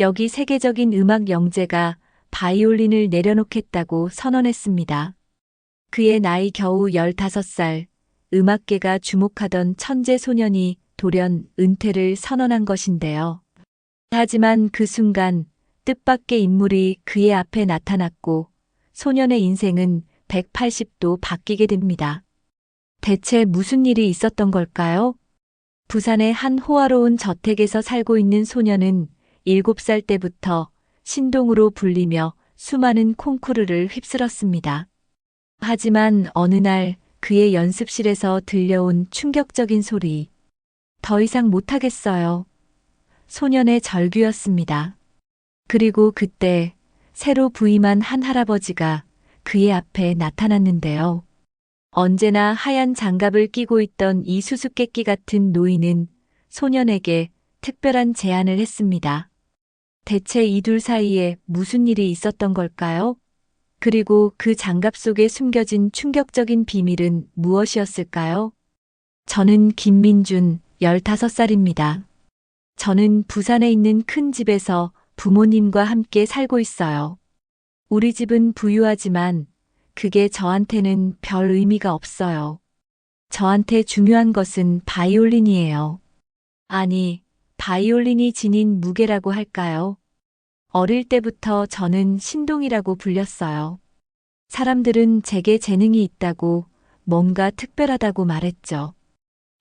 여기 세계적인 음악 영재가 바이올린을 내려놓겠다고 선언했습니다. 그의 나이 겨우 15살, 음악계가 주목하던 천재 소년이 돌연 은퇴를 선언한 것인데요. 하지만 그 순간 뜻밖의 인물이 그의 앞에 나타났고 소년의 인생은 180도 바뀌게 됩니다. 대체 무슨 일이 있었던 걸까요? 부산의 한 호화로운 저택에서 살고 있는 소년은 7살 때부터 신동으로 불리며 수많은 콩쿠르를 휩쓸었습니다. 하지만 어느 날 그의 연습실에서 들려온 충격적인 소리. 더 이상 못하겠어요. 소년의 절규였습니다. 그리고 그때 새로 부임한 한 할아버지가 그의 앞에 나타났는데요. 언제나 하얀 장갑을 끼고 있던 이 수수께끼 같은 노인은 소년에게 특별한 제안을 했습니다. 대체 이 둘 사이에 무슨 일이 있었던 걸까요? 그리고 그 장갑 속에 숨겨진 충격적인 비밀은 무엇이었을까요? 저는 김민준, 15살입니다. 저는 부산에 있는 큰 집에서 부모님과 함께 살고 있어요. 우리 집은 부유하지만 그게 저한테는 별 의미가 없어요. 저한테 중요한 것은 바이올린이에요. 아니, 바이올린이 지닌 무게라고 할까요? 어릴 때부터 저는 신동이라고 불렸어요. 사람들은 제게 재능이 있다고, 뭔가 특별하다고 말했죠.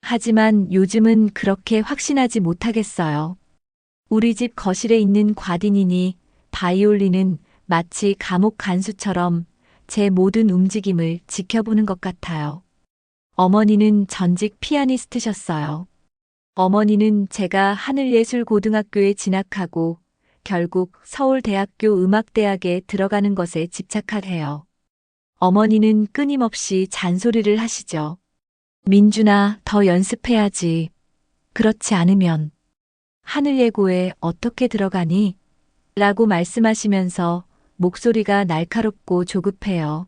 하지만 요즘은 그렇게 확신하지 못하겠어요. 우리 집 거실에 있는 과딘이니 바이올린은 마치 감옥 간수처럼 제 모든 움직임을 지켜보는 것 같아요. 어머니는 전직 피아니스트셨어요. 어머니는 제가 하늘예술고등학교에 진학하고 결국 서울대학교 음악대학에 들어가는 것에 집착해요. 어머니는 끊임없이 잔소리를 하시죠. 민준아, 더 연습해야지. 그렇지 않으면 하늘예고에 어떻게 들어가니? 라고 말씀하시면서 목소리가 날카롭고 조급해요.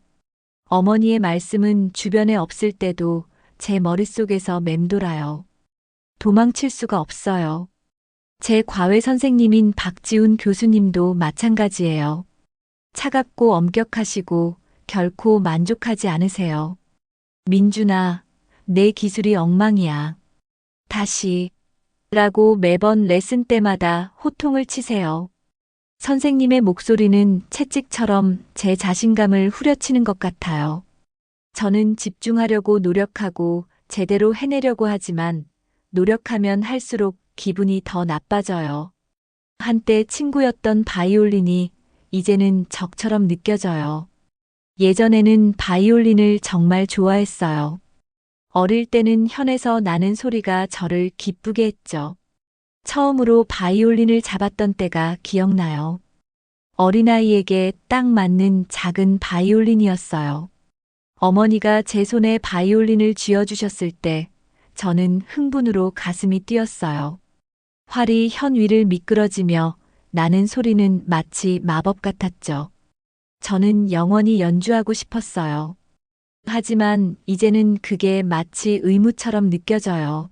어머니의 말씀은 주변에 없을 때도 제 머릿속에서 맴돌아요. 도망칠 수가 없어요. 제 과외 선생님인 박지훈 교수님도 마찬가지예요. 차갑고 엄격하시고 결코 만족하지 않으세요. 민준아, 내 기술이 엉망이야. 다시. 라고 매번 레슨 때마다 호통을 치세요. 선생님의 목소리는 채찍처럼 제 자신감을 후려치는 것 같아요. 저는 집중하려고 노력하고 제대로 해내려고 하지만 노력하면 할수록 기분이 더 나빠져요. 한때 친구였던 바이올린이 이제는 적처럼 느껴져요. 예전에는 바이올린을 정말 좋아했어요. 어릴 때는 현에서 나는 소리가 저를 기쁘게 했죠. 처음으로 바이올린을 잡았던 때가 기억나요. 어린아이에게 딱 맞는 작은 바이올린이었어요. 어머니가 제 손에 바이올린을 쥐어주셨을 때 저는 흥분으로 가슴이 뛰었어요. 활이 현 위를 미끄러지며 나는 소리는 마치 마법 같았죠. 저는 영원히 연주하고 싶었어요. 하지만 이제는 그게 마치 의무처럼 느껴져요.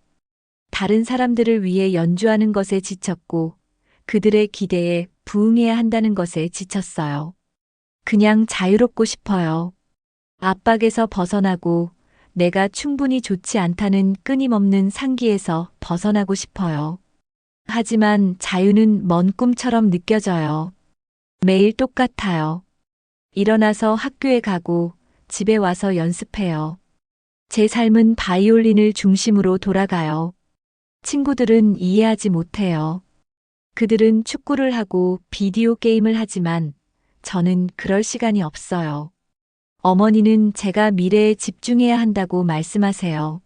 다른 사람들을 위해 연주하는 것에 지쳤고 그들의 기대에 부응해야 한다는 것에 지쳤어요. 그냥 자유롭고 싶어요. 압박에서 벗어나고 내가 충분히 좋지 않다는 끊임없는 상기에서 벗어나고 싶어요. 하지만 자유는 먼 꿈처럼 느껴져요. 매일 똑같아요. 일어나서 학교에 가고 집에 와서 연습해요. 제 삶은 바이올린을 중심으로 돌아가요. 친구들은 이해하지 못해요. 그들은 축구를 하고 비디오 게임을 하지만 저는 그럴 시간이 없어요. 어머니는 제가 미래에 집중해야 한다고 말씀하세요.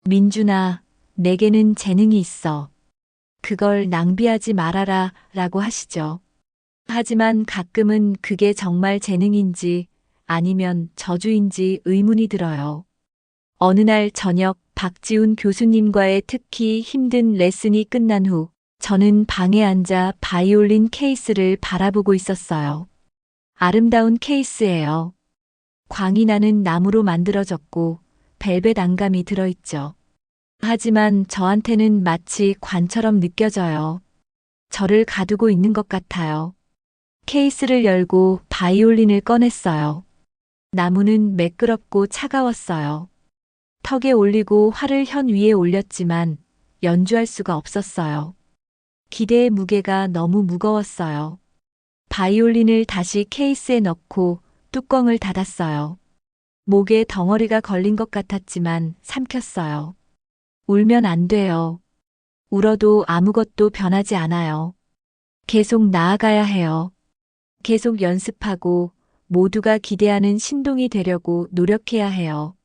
민준아, 내게는 재능이 있어. 그걸 낭비하지 말아라 라고 하시죠. 하지만 가끔은 그게 정말 재능인지 아니면 저주인지 의문이 들어요. 어느 날 저녁 박지훈 교수님과의 특히 힘든 레슨이 끝난 후 저는 방에 앉아 바이올린 케이스를 바라보고 있었어요. 아름다운 케이스예요. 광이 나는 나무로 만들어졌고 벨벳 안감이 들어있죠. 하지만 저한테는 마치 관처럼 느껴져요. 저를 가두고 있는 것 같아요. 케이스를 열고 바이올린을 꺼냈어요. 나무는 매끄럽고 차가웠어요. 턱에 올리고 활을 현 위에 올렸지만 연주할 수가 없었어요. 기대의 무게가 너무 무거웠어요. 바이올린을 다시 케이스에 넣고 뚜껑을 닫았어요. 목에 덩어리가 걸린 것 같았지만 삼켰어요. 울면 안 돼요. 울어도 아무것도 변하지 않아요. 계속 나아가야 해요. 계속 연습하고 모두가 기대하는 신동이 되려고 노력해야 해요.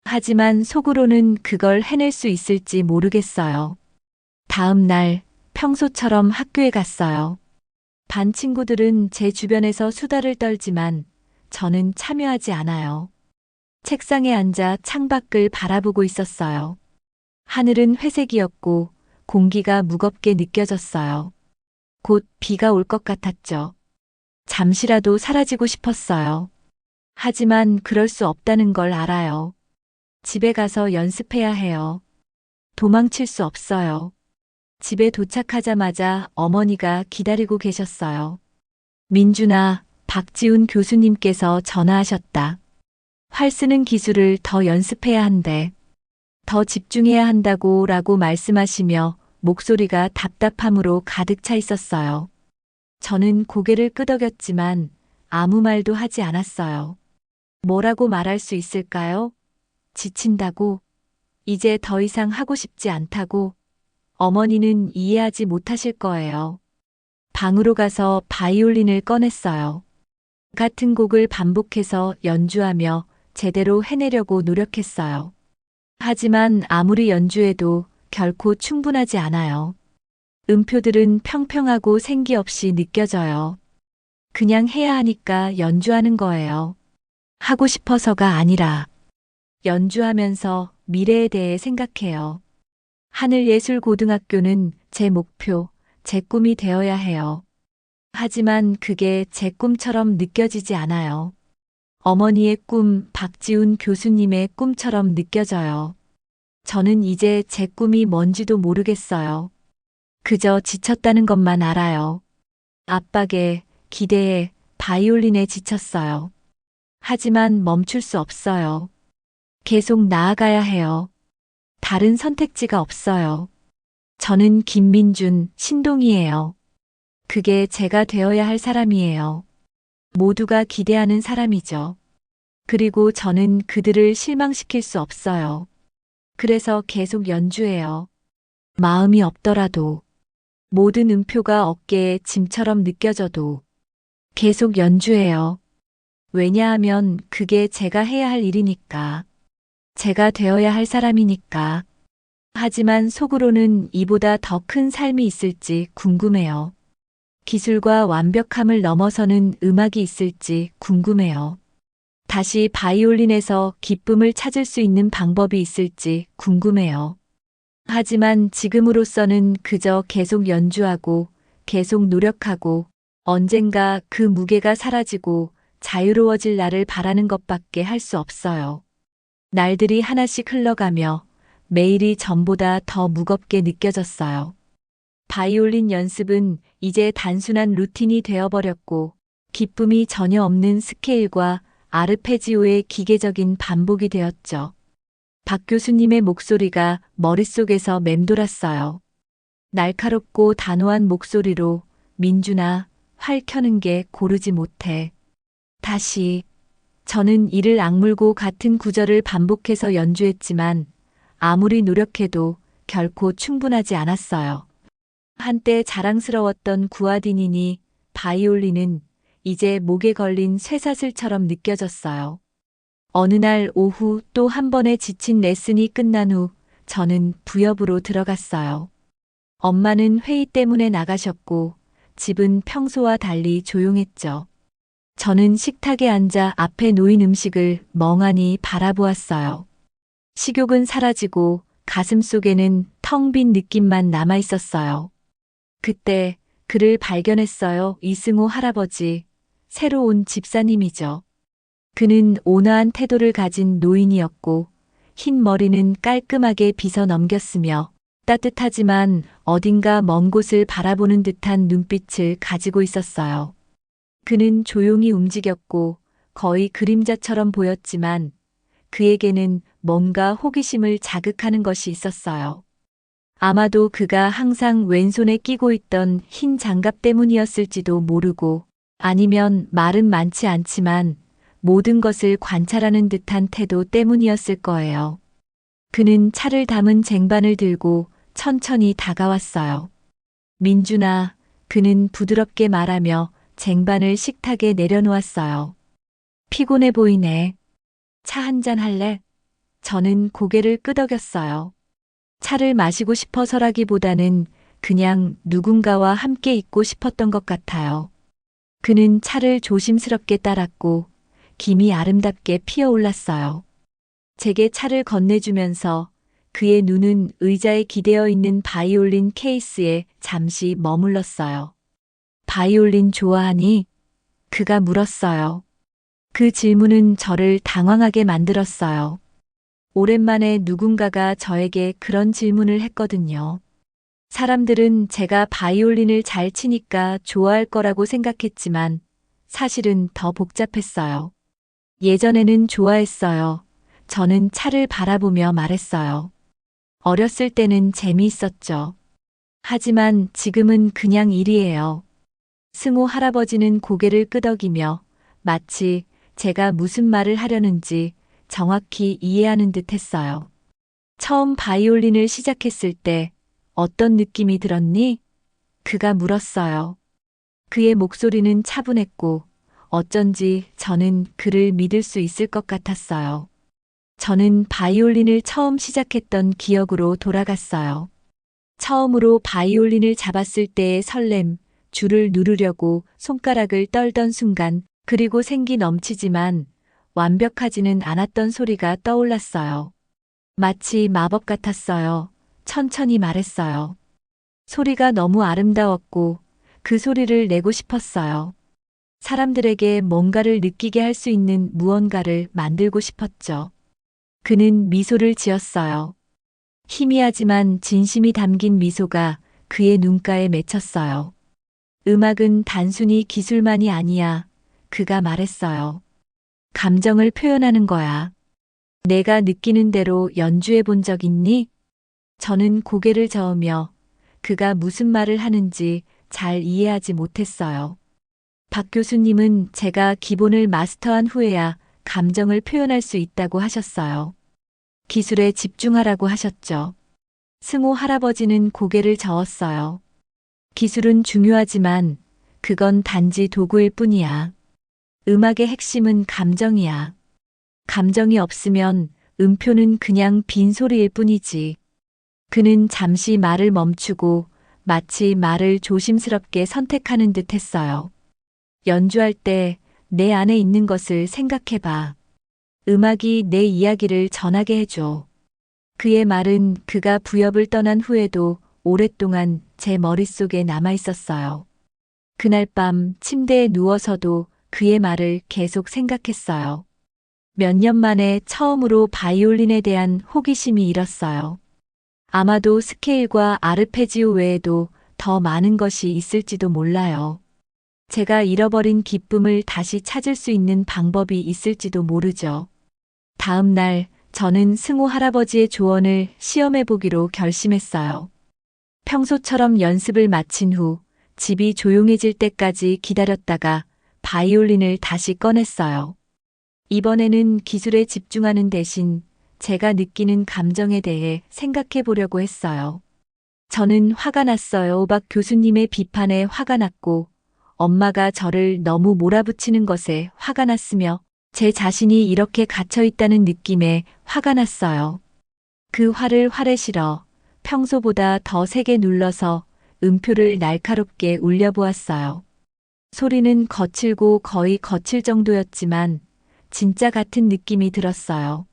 하지만 속으로는 그걸 해낼 수 있을지 모르겠어요. 다음 날 평소처럼 학교에 갔어요. 반 친구들은 제 주변에서 수다를 떨지만 저는 참여하지 않아요. 책상에 앉아 창밖을 바라보고 있었어요. 하늘은 회색이었고 공기가 무겁게 느껴졌어요. 곧 비가 올 것 같았죠. 잠시라도 사라지고 싶었어요. 하지만 그럴 수 없다는 걸 알아요. 집에 가서 연습해야 해요. 도망칠 수 없어요. 집에 도착하자마자 어머니가 기다리고 계셨어요. 민준아, 박지훈 교수님께서 전화하셨다. 활 쓰는 기술을 더 연습해야 한대. 더 집중해야 한다고 라고 말씀하시며 목소리가 답답함으로 가득 차 있었어요. 저는 고개를 끄덕였지만 아무 말도 하지 않았어요. 뭐라고 말할 수 있을까요? 지친다고? 이제 더 이상 하고 싶지 않다고? 어머니는 이해하지 못하실 거예요. 방으로 가서 바이올린을 꺼냈어요. 같은 곡을 반복해서 연주하며 제대로 해내려고 노력했어요. 하지만 아무리 연주해도 결코 충분하지 않아요. 음표들은 평평하고 생기 없이 느껴져요. 그냥 해야 하니까 연주하는 거예요. 하고 싶어서가 아니라 연주하면서 미래에 대해 생각해요. 하늘예술고등학교는 제 목표, 제 꿈이 되어야 해요. 하지만 그게 제 꿈처럼 느껴지지 않아요. 어머니의 꿈, 박지훈 교수님의 꿈처럼 느껴져요. 저는 이제 제 꿈이 뭔지도 모르겠어요. 그저 지쳤다는 것만 알아요. 압박에, 기대에, 바이올린에 지쳤어요. 하지만 멈출 수 없어요. 계속 나아가야 해요. 다른 선택지가 없어요. 저는 김민준, 신동이에요. 그게 제가 되어야 할 사람이에요. 모두가 기대하는 사람이죠. 그리고 저는 그들을 실망시킬 수 없어요. 그래서 계속 연주해요. 마음이 없더라도, 모든 음표가 어깨에 짐처럼 느껴져도 계속 연주해요. 왜냐하면 그게 제가 해야 할 일이니까. 제가 되어야 할 사람이니까. 하지만 속으로는 이보다 더 큰 삶이 있을지 궁금해요. 기술과 완벽함을 넘어서는 음악이 있을지 궁금해요. 다시 바이올린에서 기쁨을 찾을 수 있는 방법이 있을지 궁금해요. 하지만 지금으로서는 그저 계속 연주하고 계속 노력하고 언젠가 그 무게가 사라지고 자유로워질 날을 바라는 것밖에 할 수 없어요. 날들이 하나씩 흘러가며 매일이 전보다 더 무겁게 느껴졌어요. 바이올린 연습은 이제 단순한 루틴이 되어버렸고 기쁨이 전혀 없는 스케일과 아르페지오의 기계적인 반복이 되었죠. 박 교수님의 목소리가 머릿속에서 맴돌았어요. 날카롭고 단호한 목소리로 민준아, 활 켜는 게 고르지 못해. 다시. 저는 이를 악물고 같은 구절을 반복해서 연주했지만 아무리 노력해도 결코 충분하지 않았어요. 한때 자랑스러웠던 구아디니니 바이올린은 이제 목에 걸린 쇠사슬처럼 느껴졌어요. 어느 날 오후 또 한 번의 지친 레슨이 끝난 후 저는 부업으로 들어갔어요. 엄마는 회의 때문에 나가셨고 집은 평소와 달리 조용했죠. 저는 식탁에 앉아 앞에 놓인 음식을 멍하니 바라보았어요. 식욕은 사라지고 가슴 속에는 텅 빈 느낌만 남아 있었어요. 그때 그를 발견했어요. 이승호 할아버지, 새로 온 집사님이죠. 그는 온화한 태도를 가진 노인이었고 흰 머리는 깔끔하게 빗어 넘겼으며 따뜻하지만 어딘가 먼 곳을 바라보는 듯한 눈빛을 가지고 있었어요. 그는 조용히 움직였고 거의 그림자처럼 보였지만 그에게는 뭔가 호기심을 자극하는 것이 있었어요. 아마도 그가 항상 왼손에 끼고 있던 흰 장갑 때문이었을지도 모르고, 아니면 말은 많지 않지만 모든 것을 관찰하는 듯한 태도 때문이었을 거예요. 그는 차를 담은 쟁반을 들고 천천히 다가왔어요. 민준아, 그는 부드럽게 말하며 쟁반을 식탁에 내려놓았어요. 피곤해 보이네. 차 한잔 할래? 저는 고개를 끄덕였어요. 차를 마시고 싶어서라기보다는 그냥 누군가와 함께 있고 싶었던 것 같아요. 그는 차를 조심스럽게 따랐고 김이 아름답게 피어올랐어요. 제게 차를 건네주면서 그의 눈은 의자에 기대어 있는 바이올린 케이스에 잠시 머물렀어요. 바이올린 좋아하니? 그가 물었어요. 그 질문은 저를 당황하게 만들었어요. 오랜만에 누군가가 저에게 그런 질문을 했거든요. 사람들은 제가 바이올린을 잘 치니까 좋아할 거라고 생각했지만 사실은 더 복잡했어요. 예전에는 좋아했어요. 저는 차를 바라보며 말했어요. 어렸을 때는 재미있었죠. 하지만 지금은 그냥 일이에요. 승호 할아버지는 고개를 끄덕이며 마치 제가 무슨 말을 하려는지 정확히 이해하는 듯 했어요. 처음 바이올린을 시작했을 때 어떤 느낌이 들었니? 그가 물었어요. 그의 목소리는 차분했고 어쩐지 저는 그를 믿을 수 있을 것 같았어요. 저는 바이올린을 처음 시작했던 기억으로 돌아갔어요. 처음으로 바이올린을 잡았을 때의 설렘, 줄을 누르려고 손가락을 떨던 순간, 그리고 생기 넘치지만 완벽하지는 않았던 소리가 떠올랐어요. 마치 마법 같았어요. 천천히 말했어요. 소리가 너무 아름다웠고 그 소리를 내고 싶었어요. 사람들에게 뭔가를 느끼게 할 수 있는 무언가를 만들고 싶었죠. 그는 미소를 지었어요. 희미하지만 진심이 담긴 미소가 그의 눈가에 맺혔어요. 음악은 단순히 기술만이 아니야. 그가 말했어요. 감정을 표현하는 거야. 내가 느끼는 대로 연주해 본 적 있니? 저는 고개를 저으며 그가 무슨 말을 하는지 잘 이해하지 못했어요. 박 교수님은 제가 기본을 마스터한 후에야 감정을 표현할 수 있다고 하셨어요. 기술에 집중하라고 하셨죠. 승호 할아버지는 고개를 저었어요. 기술은 중요하지만 그건 단지 도구일 뿐이야. 음악의 핵심은 감정이야. 감정이 없으면 음표는 그냥 빈소리일 뿐이지. 그는 잠시 말을 멈추고 마치 말을 조심스럽게 선택하는 듯 했어요. 연주할 때 내 안에 있는 것을 생각해봐. 음악이 내 이야기를 전하게 해줘. 그의 말은 그가 부엽을 떠난 후에도 오랫동안 제 머릿속에 남아 있었어요. 그날 밤 침대에 누워서도 그의 말을 계속 생각했어요. 몇 년 만에 처음으로 바이올린에 대한 호기심이 일었어요. 아마도 스케일과 아르페지오 외에도 더 많은 것이 있을지도 몰라요. 제가 잃어버린 기쁨을 다시 찾을 수 있는 방법이 있을지도 모르죠. 다음 날 저는 승호 할아버지의 조언을 시험해 보기로 결심했어요. 평소처럼 연습을 마친 후 집이 조용해질 때까지 기다렸다가 바이올린을 다시 꺼냈어요. 이번에는 기술에 집중하는 대신 제가 느끼는 감정에 대해 생각해 보려고 했어요. 저는 화가 났어요. 박 교수님의 비판에 화가 났고 엄마가 저를 너무 몰아붙이는 것에 화가 났으며 제 자신이 이렇게 갇혀 있다는 느낌에 화가 났어요. 그 화를 활에 실어 평소보다 더 세게 눌러서 음표를 날카롭게 울려보았어요. 소리는 거칠고 거의 거칠 정도였지만 진짜 같은 느낌이 들었어요.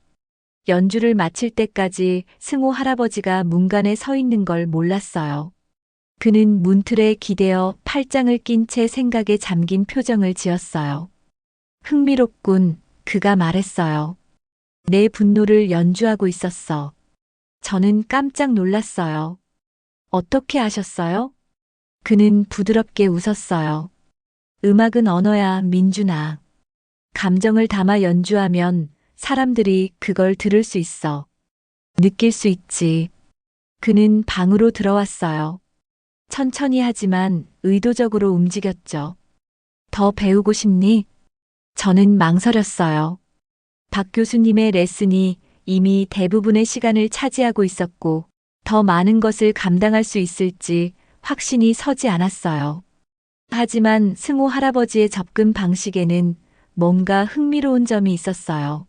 연주를 마칠 때까지 승호 할아버지가 문간에 서 있는 걸 몰랐어요. 그는 문틀에 기대어 팔짱을 낀 채 생각에 잠긴 표정을 지었어요. 흥미롭군, 그가 말했어요. 내 분노를 연주하고 있었어. 저는 깜짝 놀랐어요. 어떻게 아셨어요? 그는 부드럽게 웃었어요. 음악은 언어야, 민준아. 감정을 담아 연주하면 사람들이 그걸 들을 수 있어. 느낄 수 있지. 그는 방으로 들어왔어요. 천천히 하지만 의도적으로 움직였죠. 더 배우고 싶니? 저는 망설였어요. 박 교수님의 레슨이 이미 대부분의 시간을 차지하고 있었고, 더 많은 것을 감당할 수 있을지 확신이 서지 않았어요. 하지만 승호 할아버지의 접근 방식에는 뭔가 흥미로운 점이 있었어요.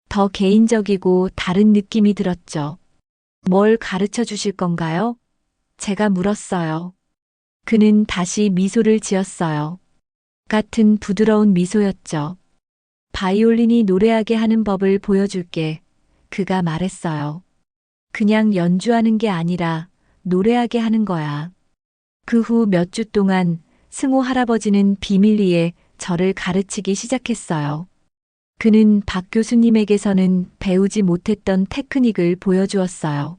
더 개인적이고 다른 느낌이 들었죠. 뭘 가르쳐 주실 건가요? 제가 물었어요. 그는 다시 미소를 지었어요. 같은 부드러운 미소였죠. 바이올린이 노래하게 하는 법을 보여줄게. 그가 말했어요. 그냥 연주하는 게 아니라 노래하게 하는 거야. 그 후 몇 주 동안 승호 할아버지는 비밀리에 저를 가르치기 시작했어요. 그는 박 교수님에게서는 배우지 못했던 테크닉을 보여주었어요.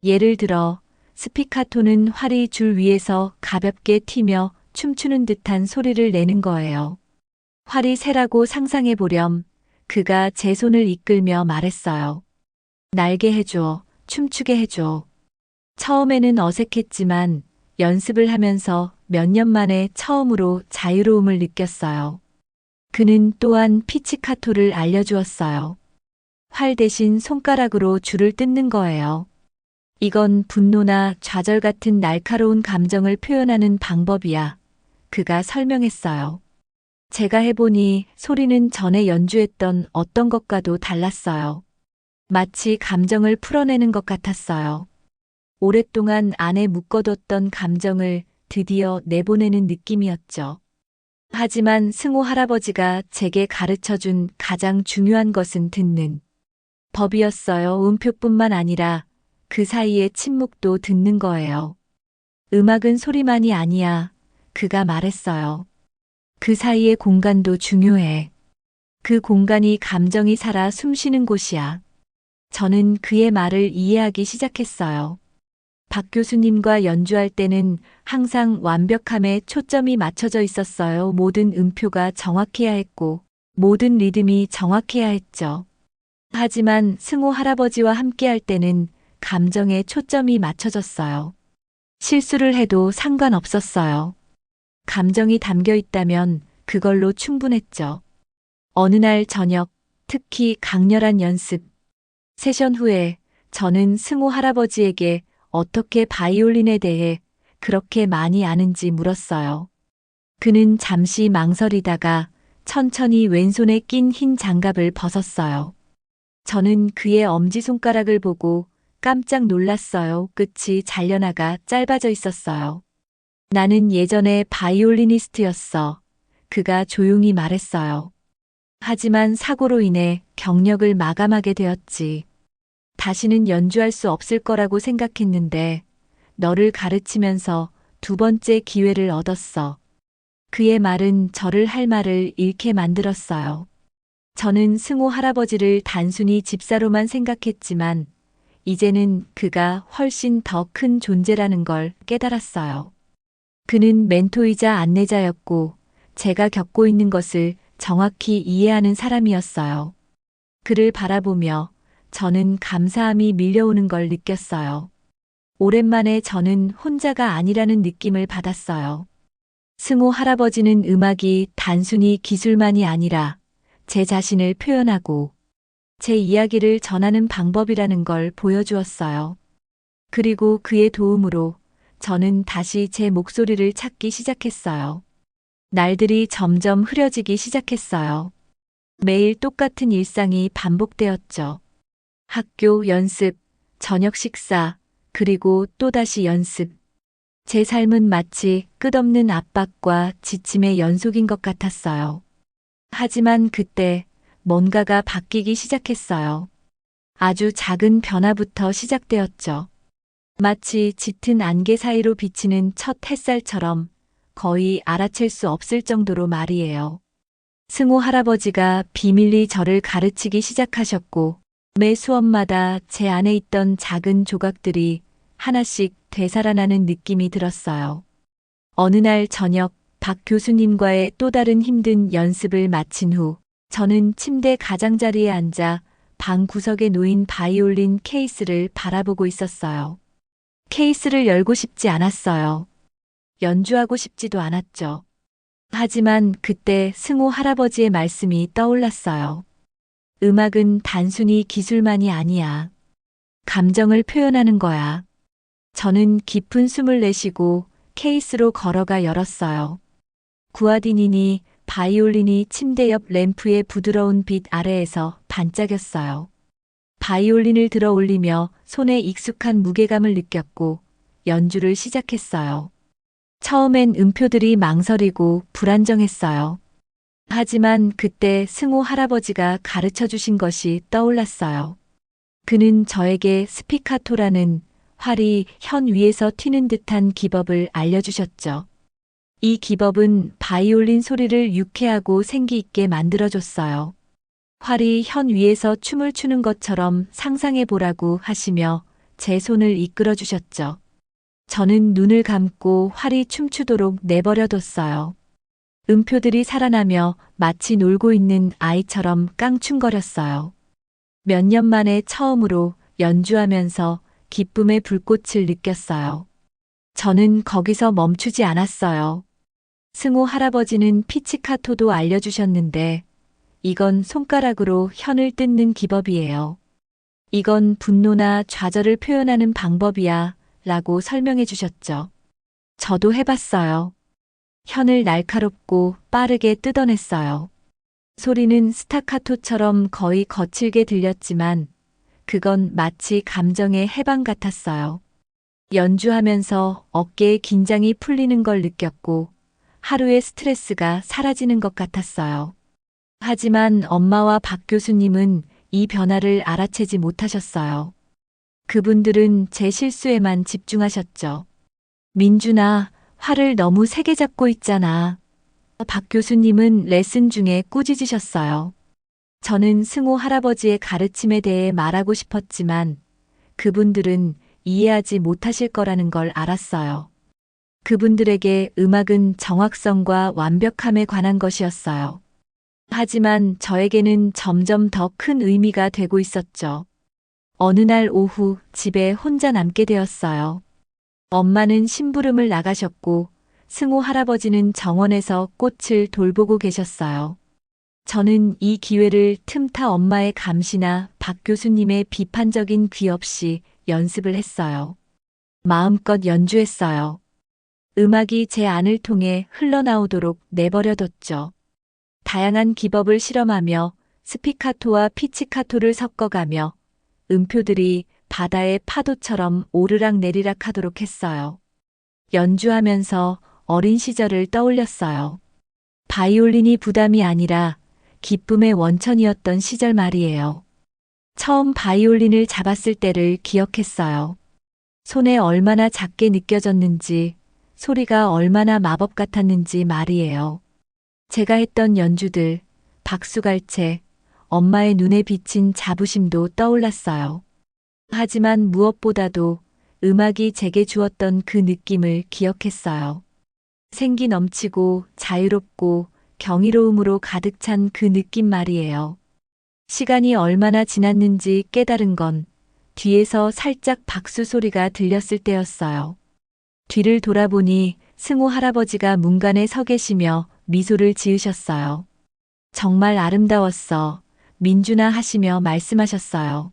예를 들어 스피카토는 활이 줄 위에서 가볍게 튀며 춤추는 듯한 소리를 내는 거예요. 활이 새라고 상상해 보렴. 그가 제 손을 이끌며 말했어요. 날게 해줘, 춤추게 해줘. 처음에는 어색했지만 연습을 하면서 몇 년 만에 처음으로 자유로움을 느꼈어요. 그는 또한 피치카토를 알려주었어요. 활 대신 손가락으로 줄을 뜯는 거예요. 이건 분노나 좌절 같은 날카로운 감정을 표현하는 방법이야. 그가 설명했어요. 제가 해보니 소리는 전에 연주했던 어떤 것과도 달랐어요. 마치 감정을 풀어내는 것 같았어요. 오랫동안 안에 묶어뒀던 감정을 드디어 내보내는 느낌이었죠. 하지만 승호 할아버지가 제게 가르쳐준 가장 중요한 것은 듣는 법이었어요. 음표뿐만 아니라 그 사이의 침묵도 듣는 거예요. 음악은 소리만이 아니야. 그가 말했어요. 그 사이의 공간도 중요해. 그 공간이 감정이 살아 숨쉬는 곳이야. 저는 그의 말을 이해하기 시작했어요. 박 교수님과 연주할 때는 항상 완벽함에 초점이 맞춰져 있었어요. 모든 음표가 정확해야 했고, 모든 리듬이 정확해야 했죠. 하지만 승호 할아버지와 함께 할 때는 감정에 초점이 맞춰졌어요. 실수를 해도 상관없었어요. 감정이 담겨 있다면 그걸로 충분했죠. 어느 날 저녁, 특히 강렬한 연습 세션 후에 저는 승호 할아버지에게 어떻게 바이올린에 대해 그렇게 많이 아는지 물었어요. 그는 잠시 망설이다가 천천히 왼손에 낀 흰 장갑을 벗었어요. 저는 그의 엄지손가락을 보고 깜짝 놀랐어요. 끝이 잘려나가 짧아져 있었어요. 나는 예전에 바이올리니스트였어. 그가 조용히 말했어요. 하지만 사고로 인해 경력을 마감하게 되었지. 다시는 연주할 수 없을 거라고 생각했는데 너를 가르치면서 두 번째 기회를 얻었어. 그의 말은 저를 할 말을 잃게 만들었어요. 저는 승호 할아버지를 단순히 집사로만 생각했지만 이제는 그가 훨씬 더 큰 존재라는 걸 깨달았어요. 그는 멘토이자 안내자였고 제가 겪고 있는 것을 정확히 이해하는 사람이었어요. 그를 바라보며 저는 감사함이 밀려오는 걸 느꼈어요. 오랜만에 저는 혼자가 아니라는 느낌을 받았어요. 승호 할아버지는 음악이 단순히 기술만이 아니라 제 자신을 표현하고 제 이야기를 전하는 방법이라는 걸 보여주었어요. 그리고 그의 도움으로 저는 다시 제 목소리를 찾기 시작했어요. 날들이 점점 흐려지기 시작했어요. 매일 똑같은 일상이 반복되었죠. 학교, 연습, 저녁 식사, 그리고 또다시 연습. 제 삶은 마치 끝없는 압박과 지침의 연속인 것 같았어요. 하지만 그때 뭔가가 바뀌기 시작했어요. 아주 작은 변화부터 시작되었죠. 마치 짙은 안개 사이로 비치는 첫 햇살처럼 거의 알아챌 수 없을 정도로 말이에요. 승호 할아버지가 비밀리 저를 가르치기 시작하셨고 매 수업마다 제 안에 있던 작은 조각들이 하나씩 되살아나는 느낌이 들었어요. 어느 날 저녁 박 교수님과의 또 다른 힘든 연습을 마친 후 저는 침대 가장자리에 앉아 방 구석에 놓인 바이올린 케이스를 바라보고 있었어요. 케이스를 열고 싶지 않았어요. 연주하고 싶지도 않았죠. 하지만 그때 승호 할아버지의 말씀이 떠올랐어요. 음악은 단순히 기술만이 아니야. 감정을 표현하는 거야. 저는 깊은 숨을 내쉬고 케이스로 걸어가 열었어요. 구아디니니 바이올린이 침대 옆 램프의 부드러운 빛 아래에서 반짝였어요. 바이올린을 들어 올리며 손에 익숙한 무게감을 느꼈고 연주를 시작했어요. 처음엔 음표들이 망설이고 불안정했어요. 하지만 그때 승호 할아버지가 가르쳐 주신 것이 떠올랐어요. 그는 저에게 스피카토라는 활이 현 위에서 튀는 듯한 기법을 알려주셨죠. 이 기법은 바이올린 소리를 유쾌하고 생기 있게 만들어줬어요. 활이 현 위에서 춤을 추는 것처럼 상상해 보라고 하시며 제 손을 이끌어 주셨죠. 저는 눈을 감고 활이 춤추도록 내버려뒀어요. 음표들이 살아나며 마치 놀고 있는 아이처럼 깡충거렸어요. 몇 년 만에 처음으로 연주하면서 기쁨의 불꽃을 느꼈어요. 저는 거기서 멈추지 않았어요. 승호 할아버지는 피치카토도 알려주셨는데 이건 손가락으로 현을 뜯는 기법이에요. 이건 분노나 좌절을 표현하는 방법이야 라고 설명해 주셨죠. 저도 해봤어요. 현을 날카롭고 빠르게 뜯어냈어요. 소리는 스타카토처럼 거의 거칠게 들렸지만 그건 마치 감정의 해방 같았어요. 연주하면서 어깨의 긴장이 풀리는 걸 느꼈고 하루의 스트레스가 사라지는 것 같았어요. 하지만 엄마와 박 교수님은 이 변화를 알아채지 못하셨어요. 그분들은 제 실수에만 집중하셨죠. 민준아, 활을 너무 세게 잡고 있잖아. 박 교수님은 레슨 중에 꾸짖으셨어요. 저는 승호 할아버지의 가르침에 대해 말하고 싶었지만 그분들은 이해하지 못하실 거라는 걸 알았어요. 그분들에게 음악은 정확성과 완벽함에 관한 것이었어요. 하지만 저에게는 점점 더 큰 의미가 되고 있었죠. 어느 날 오후 집에 혼자 남게 되었어요. 엄마는 심부름을 나가셨고 승호 할아버지는 정원에서 꽃을 돌보고 계셨어요. 저는 이 기회를 틈타 엄마의 감시나 박 교수님의 비판적인 귀 없이 연습을 했어요. 마음껏 연주했어요. 음악이 제 안을 통해 흘러나오도록 내버려뒀죠. 다양한 기법을 실험하며 스피카토와 피치카토를 섞어가며 음표들이 바다의 파도처럼 오르락 내리락 하도록 했어요. 연주하면서 어린 시절을 떠올렸어요. 바이올린이 부담이 아니라 기쁨의 원천이었던 시절 말이에요. 처음 바이올린을 잡았을 때를 기억했어요. 손에 얼마나 작게 느껴졌는지, 소리가 얼마나 마법 같았는지 말이에요. 제가 했던 연주들, 박수갈채, 엄마의 눈에 비친 자부심도 떠올랐어요. 하지만 무엇보다도 음악이 제게 주었던 그 느낌을 기억했어요. 생기 넘치고 자유롭고 경이로움으로 가득 찬 그 느낌 말이에요. 시간이 얼마나 지났는지 깨달은 건 뒤에서 살짝 박수 소리가 들렸을 때였어요. 뒤를 돌아보니 승호 할아버지가 문간에 서 계시며 미소를 지으셨어요. 정말 아름다웠어. 민준아 하시며 말씀하셨어요.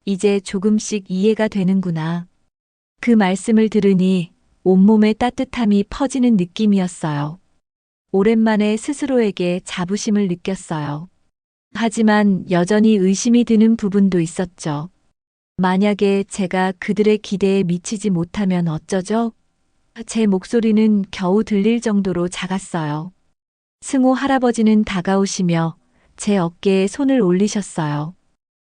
이제 조금씩 이해가 되는구나. 그 말씀을 들으니 온몸에 따뜻함이 퍼지는 느낌이었어요. 오랜만에 스스로에게 자부심을 느꼈어요. 하지만 여전히 의심이 드는 부분도 있었죠. 만약에 제가 그들의 기대에 미치지 못하면 어쩌죠? 제 목소리는 겨우 들릴 정도로 작았어요. 승호 할아버지는 다가오시며 제 어깨에 손을 올리셨어요.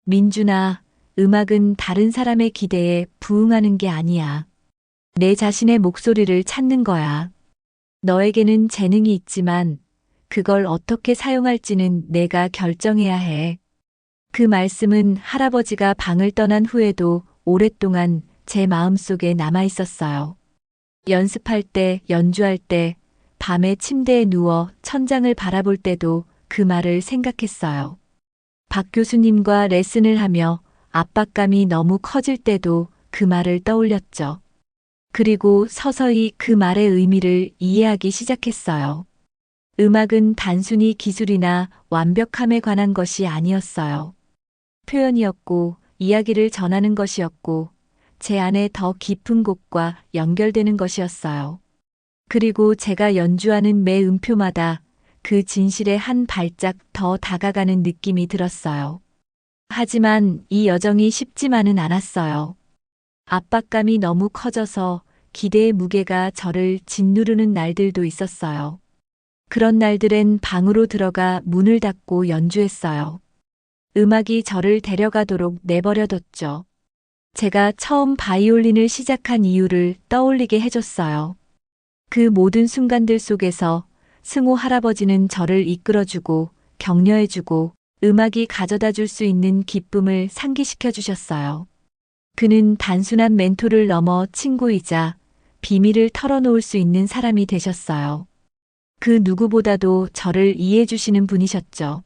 민준아, 음악은 다른 사람의 기대에 부응하는 게 아니야. 내 자신의 목소리를 찾는 거야. 너에게는 재능이 있지만 그걸 어떻게 사용할지는 내가 결정해야 해. 그 말씀은 할아버지가 방을 떠난 후에도 오랫동안 제 마음속에 남아 있었어요. 연습할 때, 연주할 때, 밤에 침대에 누워 천장을 바라볼 때도 그 말을 생각했어요. 박 교수님과 레슨을 하며 압박감이 너무 커질 때도 그 말을 떠올렸죠. 그리고 서서히 그 말의 의미를 이해하기 시작했어요. 음악은 단순히 기술이나 완벽함에 관한 것이 아니었어요. 표현이었고, 이야기를 전하는 것이었고, 제 안에 더 깊은 곳과 연결되는 것이었어요. 그리고 제가 연주하는 매 음표마다 그 진실에 한 발짝 더 다가가는 느낌이 들었어요. 하지만 이 여정이 쉽지만은 않았어요. 압박감이 너무 커져서 기대의 무게가 저를 짓누르는 날들도 있었어요. 그런 날들엔 방으로 들어가 문을 닫고 연주했어요. 음악이 저를 데려가도록 내버려뒀죠. 제가 처음 바이올린을 시작한 이유를 떠올리게 해줬어요. 그 모든 순간들 속에서 승호 할아버지는 저를 이끌어주고 격려해주고 음악이 가져다 줄 수 있는 기쁨을 상기시켜 주셨어요. 그는 단순한 멘토를 넘어 친구이자 비밀을 털어놓을 수 있는 사람이 되셨어요. 그 누구보다도 저를 이해해 주시는 분이셨죠.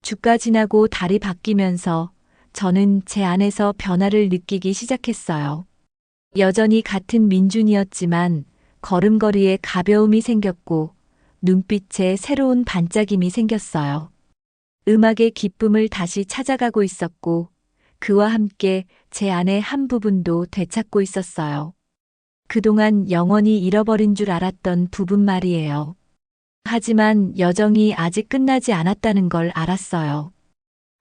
주가 지나고 달이 바뀌면서 저는 제 안에서 변화를 느끼기 시작했어요. 여전히 같은 민준이었지만 걸음걸이에 가벼움이 생겼고 눈빛에 새로운 반짝임이 생겼어요. 음악의 기쁨을 다시 찾아가고 있었고 그와 함께 제 안의 한 부분도 되찾고 있었어요. 그동안 영원히 잃어버린 줄 알았던 부분 말이에요. 하지만 여정이 아직 끝나지 않았다는 걸 알았어요.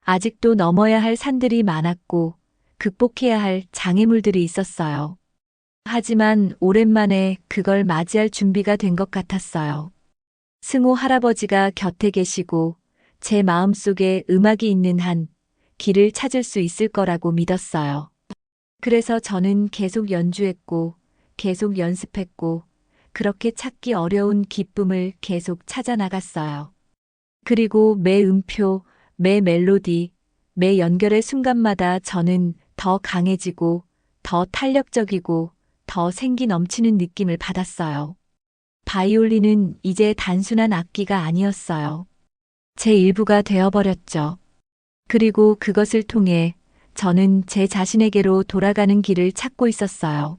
아직도 넘어야 할 산들이 많았고 극복해야 할 장애물들이 있었어요. 하지만 오랜만에 그걸 맞이할 준비가 된 것 같았어요. 승호 할아버지가 곁에 계시고 제 마음속에 음악이 있는 한 길을 찾을 수 있을 거라고 믿었어요. 그래서 저는 계속 연주했고 계속 연습했고 그렇게 찾기 어려운 기쁨을 계속 찾아 나갔어요. 그리고 매 음표, 매 멜로디, 매 연결의 순간마다 저는 더 강해지고 더 탄력적이고 더 생기 넘치는 느낌을 받았어요. 바이올린은 이제 단순한 악기가 아니었어요. 제 일부가 되어버렸죠. 그리고 그것을 통해 저는 제 자신에게로 돌아가는 길을 찾고 있었어요.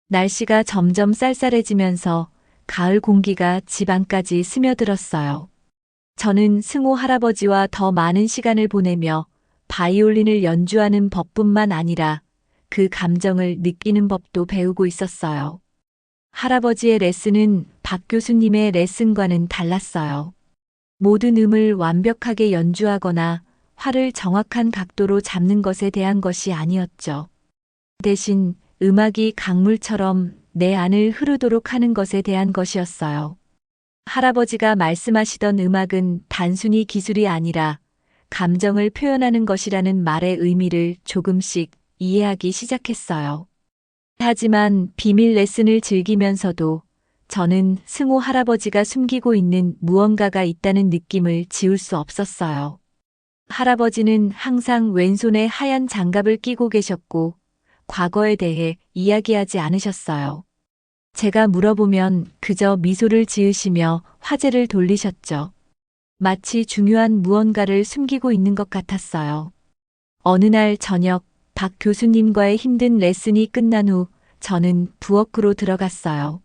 날씨가 점점 쌀쌀해지면서 가을 공기가 집 안까지 스며들었어요. 저는 승호 할아버지와 더 많은 시간을 보내며 바이올린을 연주하는 법뿐만 아니라 그 감정을 느끼는 법도 배우고 있었어요. 할아버지의 레슨은 박 교수님의 레슨과는 달랐어요. 모든 음을 완벽하게 연주하거나 활을 정확한 각도로 잡는 것에 대한 것이 아니었죠. 대신 음악이 강물처럼 내 안을 흐르도록 하는 것에 대한 것이었어요. 할아버지가 말씀하시던 음악은 단순히 기술이 아니라 감정을 표현하는 것이라는 말의 의미를 조금씩 이해하기 시작했어요. 하지만 비밀 레슨을 즐기면서도 저는 승호 할아버지가 숨기고 있는 무언가가 있다는 느낌을 지울 수 없었어요. 할아버지는 항상 왼손에 하얀 장갑을 끼고 계셨고 과거에 대해 이야기하지 않으셨어요. 제가 물어보면 그저 미소를 지으시며 화제를 돌리셨죠. 마치 중요한 무언가를 숨기고 있는 것 같았어요. 어느 날 저녁 박 교수님과의 힘든 레슨이 끝난 후 저는 부엌으로 들어갔어요.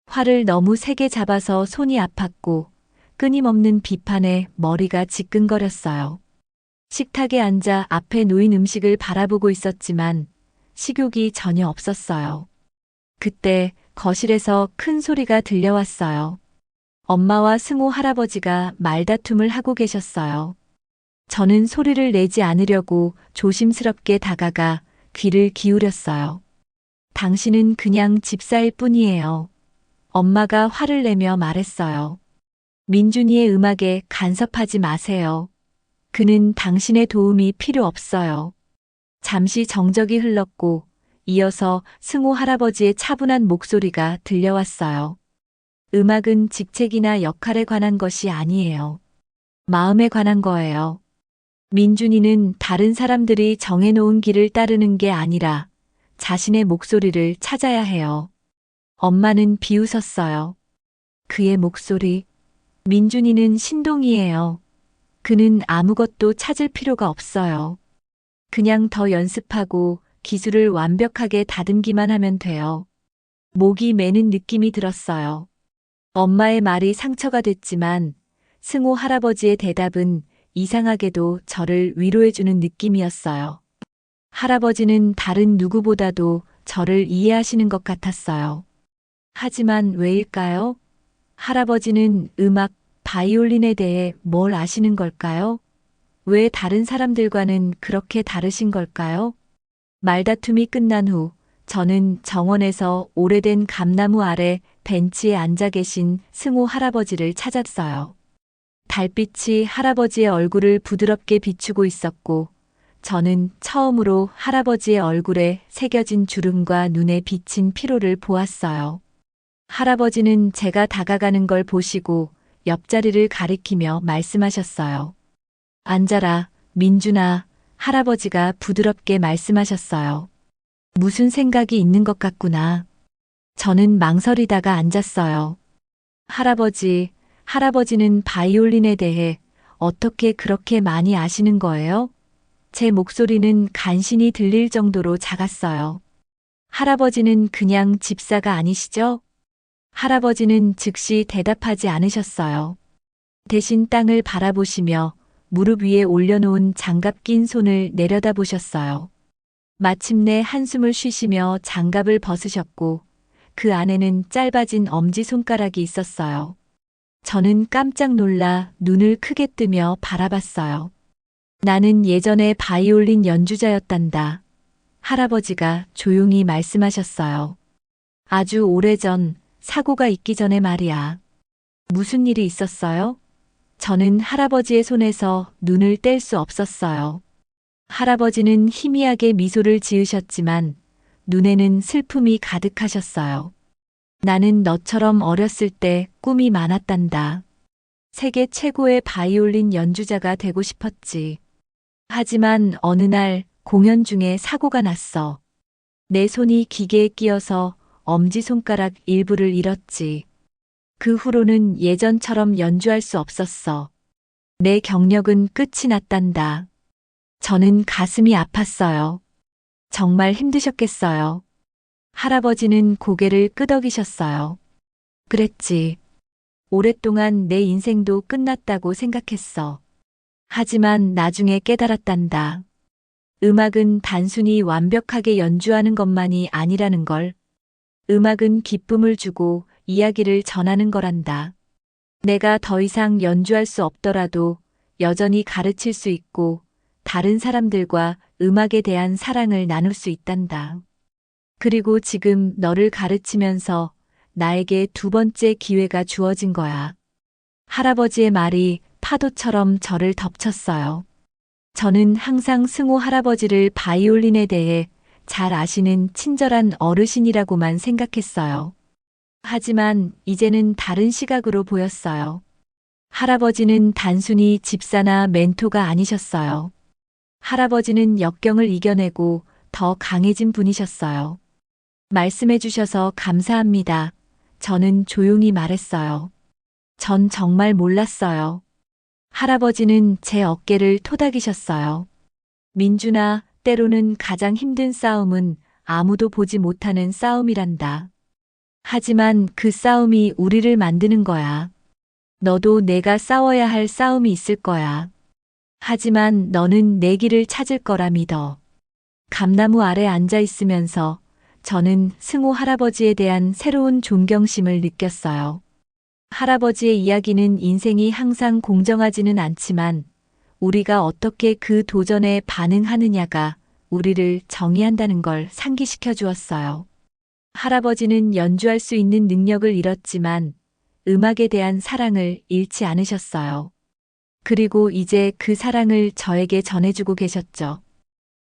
활을 너무 세게 잡아서 손이 아팠고 끊임없는 비판에 머리가 지끈거렸어요. 식탁에 앉아 앞에 놓인 음식을 바라보고 있었지만 식욕이 전혀 없었어요. 그때 거실에서 큰 소리가 들려왔어요. 엄마와 승호 할아버지가 말다툼을 하고 계셨어요. 저는 소리를 내지 않으려고 조심스럽게 다가가 귀를 기울였어요. 당신은 그냥 집사일 뿐이에요. 엄마가 화를 내며 말했어요. 민준이의 음악에 간섭하지 마세요. 그는 당신의 도움이 필요 없어요. 잠시 정적이 흘렀고 이어서 승호 할아버지의 차분한 목소리가 들려왔어요. 음악은 직책이나 역할에 관한 것이 아니에요. 마음에 관한 거예요. 민준이는 다른 사람들이 정해놓은 길을 따르는 게 아니라 자신의 목소리를 찾아야 해요. 엄마는 비웃었어요. 그의 목소리. 민준이는 신동이에요. 그는 아무것도 찾을 필요가 없어요. 그냥 더 연습하고 기술을 완벽하게 다듬기만 하면 돼요. 목이 메는 느낌이 들었어요. 엄마의 말이 상처가 됐지만 승호 할아버지의 대답은 이상하게도 저를 위로해주는 느낌이었어요. 할아버지는 다른 누구보다도 저를 이해하시는 것 같았어요. 하지만 왜일까요? 할아버지는 음악, 바이올린에 대해 뭘 아시는 걸까요? 왜 다른 사람들과는 그렇게 다르신 걸까요? 말다툼이 끝난 후 저는 정원에서 오래된 감나무 아래 벤치에 앉아 계신 승호 할아버지를 찾았어요. 달빛이 할아버지의 얼굴을 부드럽게 비추고 있었고 저는 처음으로 할아버지의 얼굴에 새겨진 주름과 눈에 비친 피로를 보았어요. 할아버지는 제가 다가가는 걸 보시고 옆자리를 가리키며 말씀하셨어요. 앉아라, 민준아. 할아버지가 부드럽게 말씀하셨어요. 무슨 생각이 있는 것 같구나. 저는 망설이다가 앉았어요. 할아버지는 바이올린에 대해 어떻게 그렇게 많이 아시는 거예요? 제 목소리는 간신히 들릴 정도로 작았어요. 할아버지는 그냥 집사가 아니시죠? 할아버지는 즉시 대답하지 않으셨어요. 대신 땅을 바라보시며 무릎 위에 올려놓은 장갑 낀 손을 내려다보셨어요. 마침내 한숨을 쉬시며 장갑을 벗으셨고 그 안에는 짧아진 엄지손가락이 있었어요. 저는 깜짝 놀라 눈을 크게 뜨며 바라봤어요. 나는 예전에 바이올린 연주자였단다. 할아버지가 조용히 말씀하셨어요. 아주 오래전, 사고가 있기 전에 말이야. 무슨 일이 있었어요? 저는 할아버지의 손에서 눈을 뗄 수 없었어요. 할아버지는 희미하게 미소를 지으셨지만 눈에는 슬픔이 가득하셨어요. 나는 너처럼 어렸을 때 꿈이 많았단다. 세계 최고의 바이올린 연주자가 되고 싶었지. 하지만 어느 날 공연 중에 사고가 났어. 내 손이 기계에 끼어서 엄지손가락 일부를 잃었지. 그 후로는 예전처럼 연주할 수 없었어. 내 경력은 끝이 났단다. 저는 가슴이 아팠어요. 정말 힘드셨겠어요. 할아버지는 고개를 끄덕이셨어요. 그랬지. 오랫동안 내 인생도 끝났다고 생각했어. 하지만 나중에 깨달았단다. 음악은 단순히 완벽하게 연주하는 것만이 아니라는 걸. 음악은 기쁨을 주고 이야기를 전하는 거란다. 내가 더 이상 연주할 수 없더라도 여전히 가르칠 수 있고 다른 사람들과 음악에 대한 사랑을 나눌 수 있단다. 그리고 지금 너를 가르치면서 나에게 두 번째 기회가 주어진 거야. 할아버지의 말이 파도처럼 저를 덮쳤어요. 저는 항상 승호 할아버지를 바이올린에 대해 잘 아시는 친절한 어르신이라고만 생각했어요. 하지만 이제는 다른 시각으로 보였어요. 할아버지는 단순히 집사나 멘토가 아니셨어요. 할아버지는 역경을 이겨내고 더 강해진 분이셨어요. 말씀해 주셔서 감사합니다. 저는 조용히 말했어요. 전 정말 몰랐어요. 할아버지는 제 어깨를 토닥이셨어요. 민준아, 때로는 가장 힘든 싸움은 아무도 보지 못하는 싸움이란다. 하지만 그 싸움이 우리를 만드는 거야. 너도 내가 싸워야 할 싸움이 있을 거야. 하지만 너는 내 길을 찾을 거라 믿어. 감나무 아래 앉아 있으면서 저는 승호 할아버지에 대한 새로운 존경심을 느꼈어요. 할아버지의 이야기는 인생이 항상 공정하지는 않지만 우리가 어떻게 그 도전에 반응하느냐가 우리를 정의한다는 걸 상기시켜 주었어요. 할아버지는 연주할 수 있는 능력을 잃었지만 음악에 대한 사랑을 잃지 않으셨어요. 그리고 이제 그 사랑을 저에게 전해주고 계셨죠.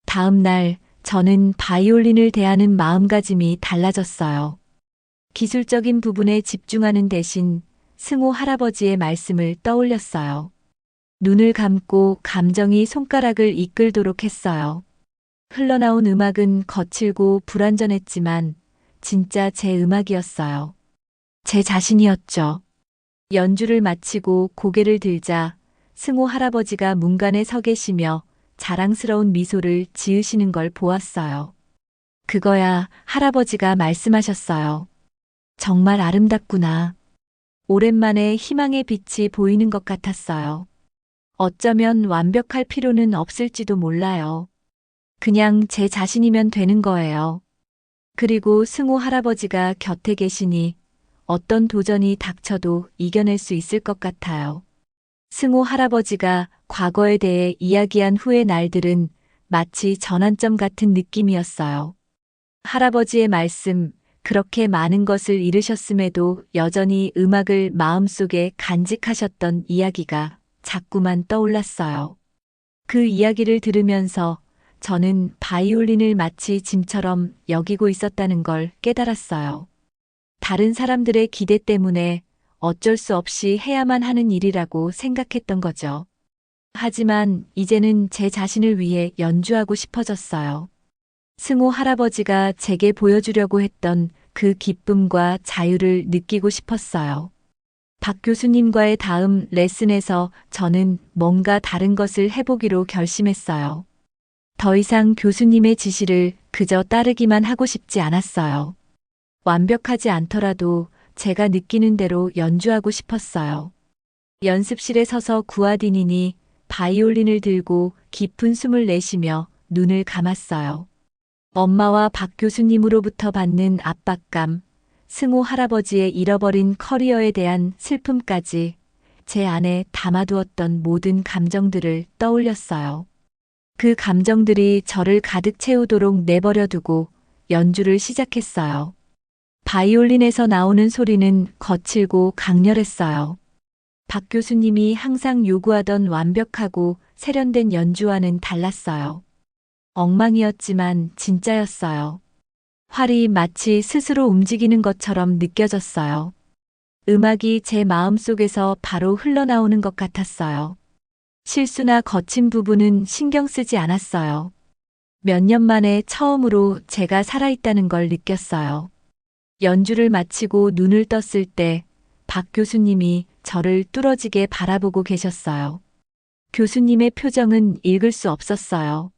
다음 날 저는 바이올린을 대하는 마음가짐이 달라졌어요. 기술적인 부분에 집중하는 대신 승호 할아버지의 말씀을 떠올렸어요. 눈을 감고 감정이 손가락을 이끌도록 했어요. 흘러나온 음악은 거칠고 불완전했지만 진짜 제 음악이었어요. 제 자신이었죠. 연주를 마치고 고개를 들자 승호 할아버지가 문간에 서 계시며 자랑스러운 미소를 지으시는 걸 보았어요. 그거야, 할아버지가 말씀하셨어요. 정말 아름답구나. 오랜만에 희망의 빛이 보이는 것 같았어요. 어쩌면 완벽할 필요는 없을지도 몰라요. 그냥 제 자신이면 되는 거예요. 그리고 승호 할아버지가 곁에 계시니 어떤 도전이 닥쳐도 이겨낼 수 있을 것 같아요. 승호 할아버지가 과거에 대해 이야기한 후의 날들은 마치 전환점 같은 느낌이었어요. 할아버지의 말씀, 그렇게 많은 것을 잃으셨음에도 여전히 음악을 마음속에 간직하셨던 이야기가 자꾸만 떠올랐어요. 그 이야기를 들으면서 저는 바이올린을 마치 짐처럼 여기고 있었다는 걸 깨달았어요. 다른 사람들의 기대 때문에 어쩔 수 없이 해야만 하는 일이라고 생각했던 거죠. 하지만 이제는 제 자신을 위해 연주하고 싶어졌어요. 승호 할아버지가 제게 보여주려고 했던 그 기쁨과 자유를 느끼고 싶었어요. 박 교수님과의 다음 레슨에서 저는 뭔가 다른 것을 해보기로 결심했어요. 더 이상 교수님의 지시를 그저 따르기만 하고 싶지 않았어요. 완벽하지 않더라도 제가 느끼는 대로 연주하고 싶었어요. 연습실에 서서 구아디니니 바이올린을 들고 깊은 숨을 내쉬며 눈을 감았어요. 엄마와 박 교수님으로부터 받는 압박감, 승호 할아버지의 잃어버린 커리어에 대한 슬픔까지 제 안에 담아두었던 모든 감정들을 떠올렸어요. 그 감정들이 저를 가득 채우도록 내버려두고 연주를 시작했어요. 바이올린에서 나오는 소리는 거칠고 강렬했어요. 박 교수님이 항상 요구하던 완벽하고 세련된 연주와는 달랐어요. 엉망이었지만 진짜였어요. 활이 마치 스스로 움직이는 것처럼 느껴졌어요. 음악이 제 마음속에서 바로 흘러나오는 것 같았어요. 실수나 거친 부분은 신경 쓰지 않았어요. 몇 년 만에 처음으로 제가 살아있다는 걸 느꼈어요. 연주를 마치고 눈을 떴을 때 박 교수님이 저를 뚫어지게 바라보고 계셨어요. 교수님의 표정은 읽을 수 없었어요.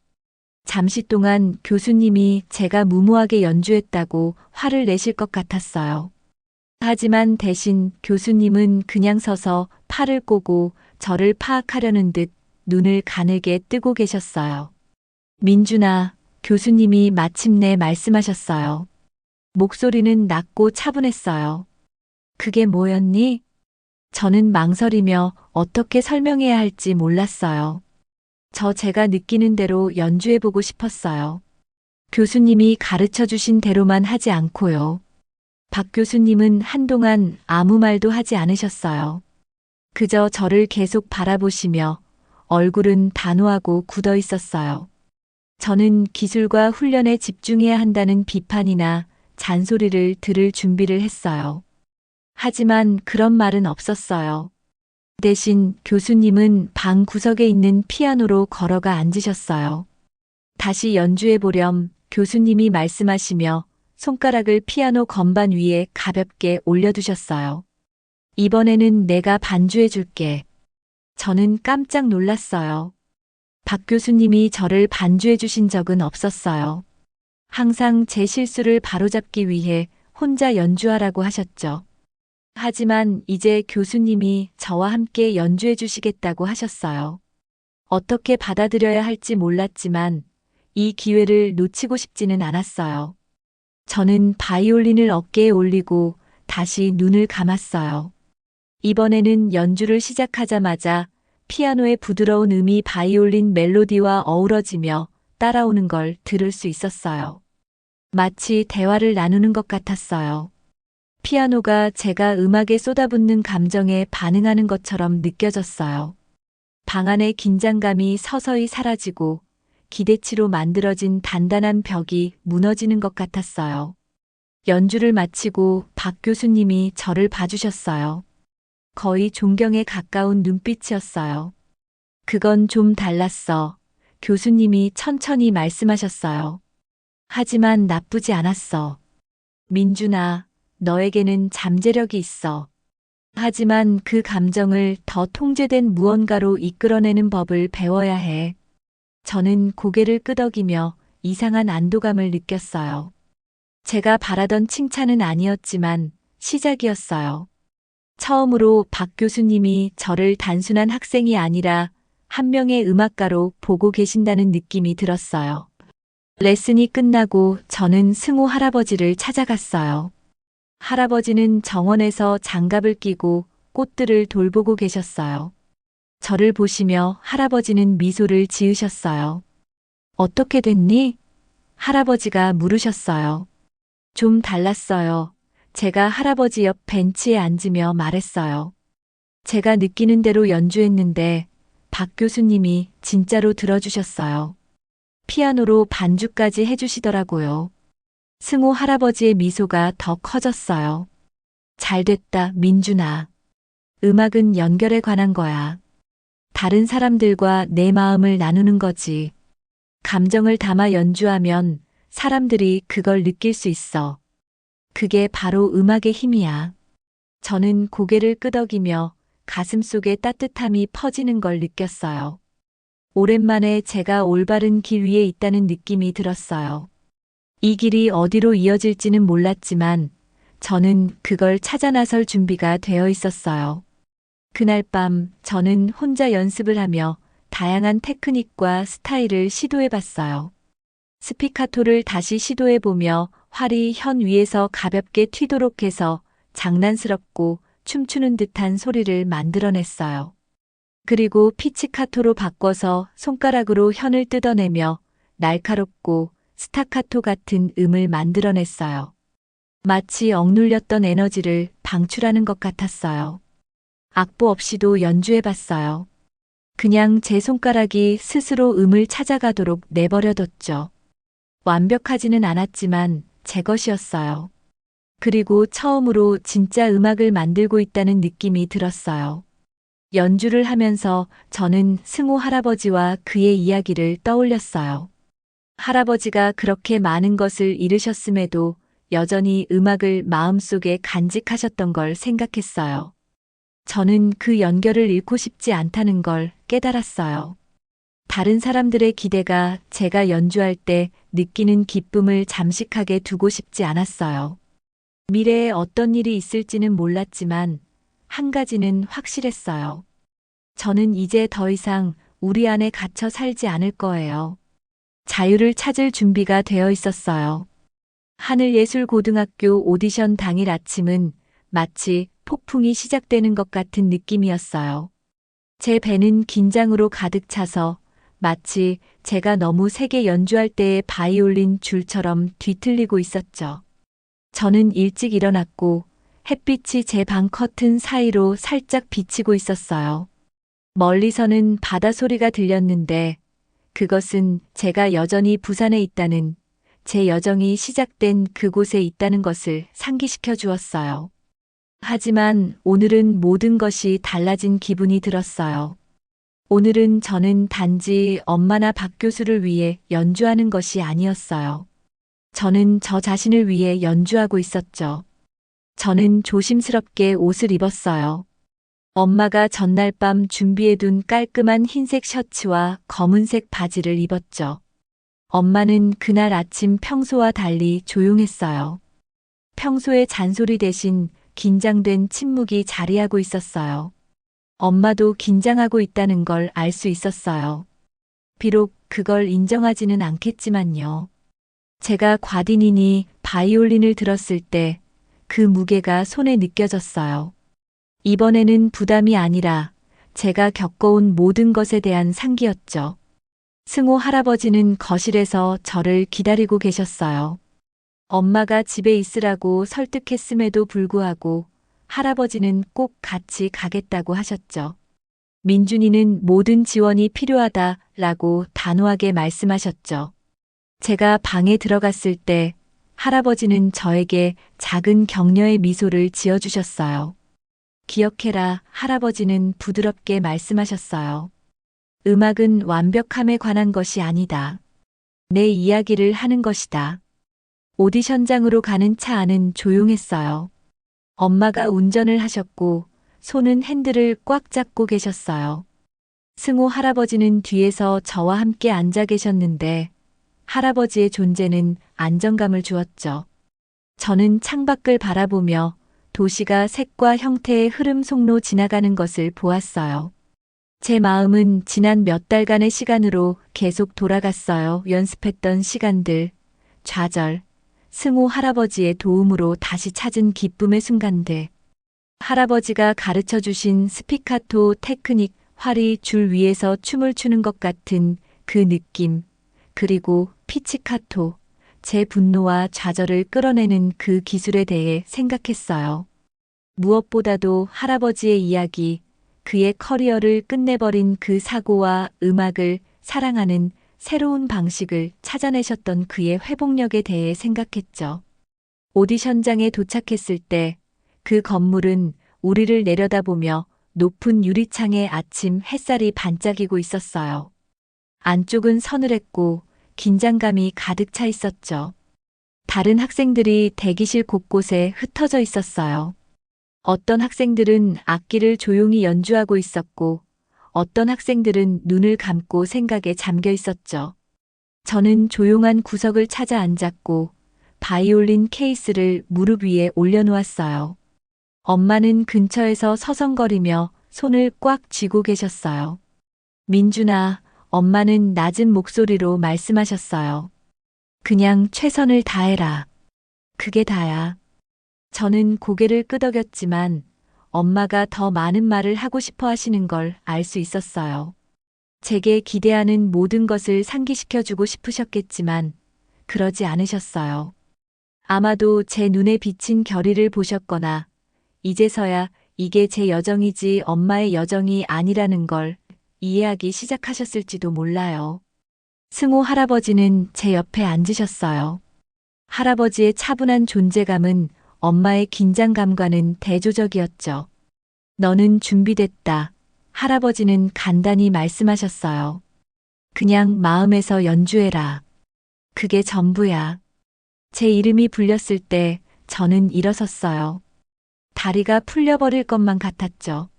잠시 동안 교수님이 제가 무모하게 연주했다고 화를 내실 것 같았어요. 하지만 대신 교수님은 그냥 서서 팔을 꼬고 저를 파악하려는 듯 눈을 가늘게 뜨고 계셨어요. 민준아, 교수님이 마침내 말씀하셨어요. 목소리는 낮고 차분했어요. 그게 뭐였니? 저는 망설이며 어떻게 설명해야 할지 몰랐어요. 제가 느끼는 대로 연주해보고 싶었어요. 교수님이 가르쳐 주신 대로만 하지 않고요. 박 교수님은 한동안 아무 말도 하지 않으셨어요. 그저 저를 계속 바라보시며 얼굴은 단호하고 굳어 있었어요. 저는 기술과 훈련에 집중해야 한다는 비판이나 잔소리를 들을 준비를 했어요. 하지만 그런 말은 없었어요. 대신 교수님은 방 구석에 있는 피아노로 걸어가 앉으셨어요. 다시 연주해 보렴, 교수님이 말씀하시며 손가락을 피아노 건반 위에 가볍게 올려두셨어요. 이번에는 내가 반주해 줄게. 저는 깜짝 놀랐어요. 박 교수님이 저를 반주해 주신 적은 없었어요. 항상 제 실수를 바로잡기 위해 혼자 연주하라고 하셨죠. 하지만 이제 교수님이 저와 함께 연주해 주시겠다고 하셨어요. 어떻게 받아들여야 할지 몰랐지만 이 기회를 놓치고 싶지는 않았어요. 저는 바이올린을 어깨에 올리고 다시 눈을 감았어요. 이번에는 연주를 시작하자마자 피아노의 부드러운 음이 바이올린 멜로디와 어우러지며 따라오는 걸 들을 수 있었어요. 마치 대화를 나누는 것 같았어요. 피아노가 제가 음악에 쏟아붓는 감정에 반응하는 것처럼 느껴졌어요. 방 안의 긴장감이 서서히 사라지고 기대치로 만들어진 단단한 벽이 무너지는 것 같았어요. 연주를 마치고 박 교수님이 저를 봐주셨어요. 거의 존경에 가까운 눈빛이었어요. 그건 좀 달랐어. 교수님이 천천히 말씀하셨어요. 하지만 나쁘지 않았어. 민준아, 너에게는 잠재력이 있어. 하지만 그 감정을 더 통제된 무언가로 이끌어내는 법을 배워야 해. 저는 고개를 끄덕이며 이상한 안도감을 느꼈어요. 제가 바라던 칭찬은 아니었지만 시작이었어요. 처음으로 박 교수님이 저를 단순한 학생이 아니라 한 명의 음악가로 보고 계신다는 느낌이 들었어요. 레슨이 끝나고 저는 승호 할아버지를 찾아갔어요. 할아버지는 정원에서 장갑을 끼고 꽃들을 돌보고 계셨어요. 저를 보시며 할아버지는 미소를 지으셨어요. 어떻게 됐니? 할아버지가 물으셨어요. 좀 달랐어요. 제가 할아버지 옆 벤치에 앉으며 말했어요. 제가 느끼는 대로 연주했는데 박 교수님이 진짜로 들어주셨어요. 피아노로 반주까지 해주시더라고요. 승호 할아버지의 미소가 더 커졌어요. 잘됐다, 민준아. 음악은 연결에 관한 거야. 다른 사람들과 내 마음을 나누는 거지. 감정을 담아 연주하면 사람들이 그걸 느낄 수 있어. 그게 바로 음악의 힘이야. 저는 고개를 끄덕이며 가슴 속에 따뜻함이 퍼지는 걸 느꼈어요. 오랜만에 제가 올바른 길 위에 있다는 느낌이 들었어요. 이 길이 어디로 이어질지는 몰랐지만 저는 그걸 찾아 나설 준비가 되어 있었어요. 그날 밤 저는 혼자 연습을 하며 다양한 테크닉과 스타일을 시도해 봤어요. 스피카토를 다시 시도해 보며 활이 현 위에서 가볍게 튀도록 해서 장난스럽고 춤추는 듯한 소리를 만들어냈어요. 그리고 피치카토로 바꿔서 손가락으로 현을 뜯어내며 날카롭고 스타카토 같은 음을 만들어냈어요. 마치 억눌렸던 에너지를 방출하는 것 같았어요. 악보 없이도 연주해봤어요. 그냥 제 손가락이 스스로 음을 찾아가도록 내버려뒀죠. 완벽하지는 않았지만 제 것이었어요. 그리고 처음으로 진짜 음악을 만들고 있다는 느낌이 들었어요. 연주를 하면서 저는 승호 할아버지와 그의 이야기를 떠올렸어요. 할아버지가 그렇게 많은 것을 잃으셨음에도 여전히 음악을 마음속에 간직하셨던 걸 생각했어요. 저는 그 연결을 잃고 싶지 않다는 걸 깨달았어요. 다른 사람들의 기대가 제가 연주할 때 느끼는 기쁨을 잠식하게 두고 싶지 않았어요. 미래에 어떤 일이 있을지는 몰랐지만 한 가지는 확실했어요. 저는 이제 더 이상 우리 안에 갇혀 살지 않을 거예요. 자유를 찾을 준비가 되어 있었어요. 하늘예술고등학교 오디션 당일 아침은 마치 폭풍이 시작되는 것 같은 느낌이었어요. 제 배는 긴장으로 가득 차서 마치 제가 너무 세게 연주할 때의 바이올린 줄처럼 뒤틀리고 있었죠. 저는 일찍 일어났고 햇빛이 제 방 커튼 사이로 살짝 비치고 있었어요. 멀리서는 바다 소리가 들렸는데 그것은 제가 여전히 부산에 있다는, 제 여정이 시작된 그곳에 있다는 것을 상기시켜 주었어요. 하지만 오늘은 모든 것이 달라진 기분이 들었어요. 오늘은 저는 단지 엄마나 박 교수를 위해 연주하는 것이 아니었어요. 저는 저 자신을 위해 연주하고 있었죠. 저는 조심스럽게 옷을 입었어요. 엄마가 전날 밤 준비해둔 깔끔한 흰색 셔츠와 검은색 바지를 입었죠. 엄마는 그날 아침 평소와 달리 조용했어요. 평소의 잔소리 대신 긴장된 침묵이 자리하고 있었어요. 엄마도 긴장하고 있다는 걸 알 수 있었어요. 비록 그걸 인정하지는 않겠지만요. 제가 과디니니 바이올린을 들었을 때 그 무게가 손에 느껴졌어요. 이번에는 부담이 아니라 제가 겪어온 모든 것에 대한 상기였죠. 승호 할아버지는 거실에서 저를 기다리고 계셨어요. 엄마가 집에 있으라고 설득했음에도 불구하고 할아버지는 꼭 같이 가겠다고 하셨죠. 민준이는 모든 지원이 필요하다라고 단호하게 말씀하셨죠. 제가 방에 들어갔을 때 할아버지는 저에게 작은 격려의 미소를 지어주셨어요. 기억해라, 할아버지는 부드럽게 말씀하셨어요. 음악은 완벽함에 관한 것이 아니다. 내 이야기를 하는 것이다. 오디션장으로 가는 차 안은 조용했어요. 엄마가 운전을 하셨고 손은 핸들을 꽉 잡고 계셨어요. 승호 할아버지는 뒤에서 저와 함께 앉아 계셨는데 할아버지의 존재는 안정감을 주었죠. 저는 창밖을 바라보며 도시가 색과 형태의 흐름 속로 지나가는 것을 보았어요. 제 마음은 지난 몇 달간의 시간으로 계속 돌아갔어요. 연습했던 시간들, 좌절, 승호 할아버지의 도움으로 다시 찾은 기쁨의 순간들. 할아버지가 가르쳐 주신 스피카토 테크닉, 활이 줄 위에서 춤을 추는 것 같은 그 느낌, 그리고 피치카토, 제 분노와 좌절을 끌어내는 그 기술에 대해 생각했어요. 무엇보다도 할아버지의 이야기, 그의 커리어를 끝내버린 그 사고와 음악을 사랑하는 새로운 방식을 찾아내셨던 그의 회복력에 대해 생각했죠. 오디션장에 도착했을 때 그 건물은 우리를 내려다보며 높은 유리창에 아침 햇살이 반짝이고 있었어요. 안쪽은 서늘했고 긴장감이 가득 차 있었죠. 다른 학생들이 대기실 곳곳에 흩어져 있었어요. 어떤 학생들은 악기를 조용히 연주하고 있었고, 어떤 학생들은 눈을 감고 생각에 잠겨 있었죠. 저는 조용한 구석을 찾아 앉았고, 바이올린 케이스를 무릎 위에 올려놓았어요. 엄마는 근처에서 서성거리며 손을 꽉 쥐고 계셨어요. 민준아, 엄마는 낮은 목소리로 말씀하셨어요. 그냥 최선을 다해라. 그게 다야. 저는 고개를 끄덕였지만 엄마가 더 많은 말을 하고 싶어 하시는 걸 알 수 있었어요. 제게 기대하는 모든 것을 상기시켜주고 싶으셨겠지만 그러지 않으셨어요. 아마도 제 눈에 비친 결의를 보셨거나 이제서야 이게 제 여정이지 엄마의 여정이 아니라는 걸 이해하기 시작하셨을지도 몰라요. 승호 할아버지는 제 옆에 앉으셨어요. 할아버지의 차분한 존재감은 엄마의 긴장감과는 대조적이었죠. 너는 준비됐다. 할아버지는 간단히 말씀하셨어요. 그냥 마음에서 연주해라. 그게 전부야. 제 이름이 불렸을 때 저는 일어섰어요. 다리가 풀려버릴 것만 같았죠.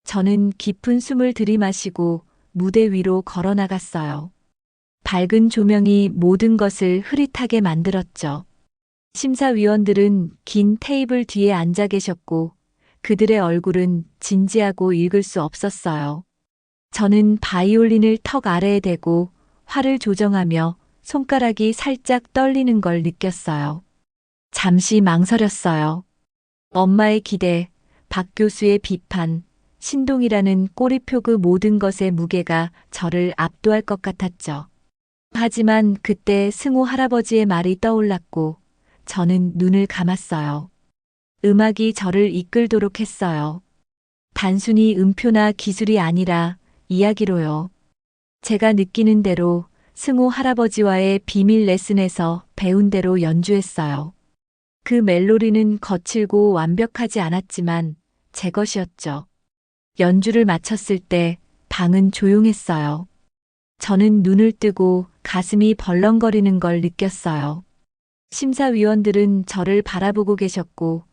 저는 깊은 숨을 들이마시고 무대 위로 걸어 나갔어요. 밝은 조명이 모든 것을 흐릿하게 만들었죠. 심사위원들은 긴 테이블 뒤에 앉아 계셨고 그들의 얼굴은 진지하고 읽을 수 없었어요. 저는 바이올린을 턱 아래에 대고 활을 조정하며 손가락이 살짝 떨리는 걸 느꼈어요. 잠시 망설였어요. 엄마의 기대, 박 교수의 비판, 신동이라는 꼬리표 그 모든 것의 무게가 저를 압도할 것 같았죠. 하지만 그때 승호 할아버지의 말이 떠올랐고 저는 눈을 감았어요. 음악이 저를 이끌도록 했어요. 단순히 음표나 기술이 아니라 이야기로요. 제가 느끼는 대로 승호 할아버지와의 비밀 레슨에서 배운 대로 연주했어요. 그 멜로디는 거칠고 완벽하지 않았지만 제 것이었죠. 연주를 마쳤을 때 방은 조용했어요. 저는 눈을 뜨고 가슴이 벌렁거리는 걸 느꼈어요. 심사위원들은 저를 바라보고 계셨고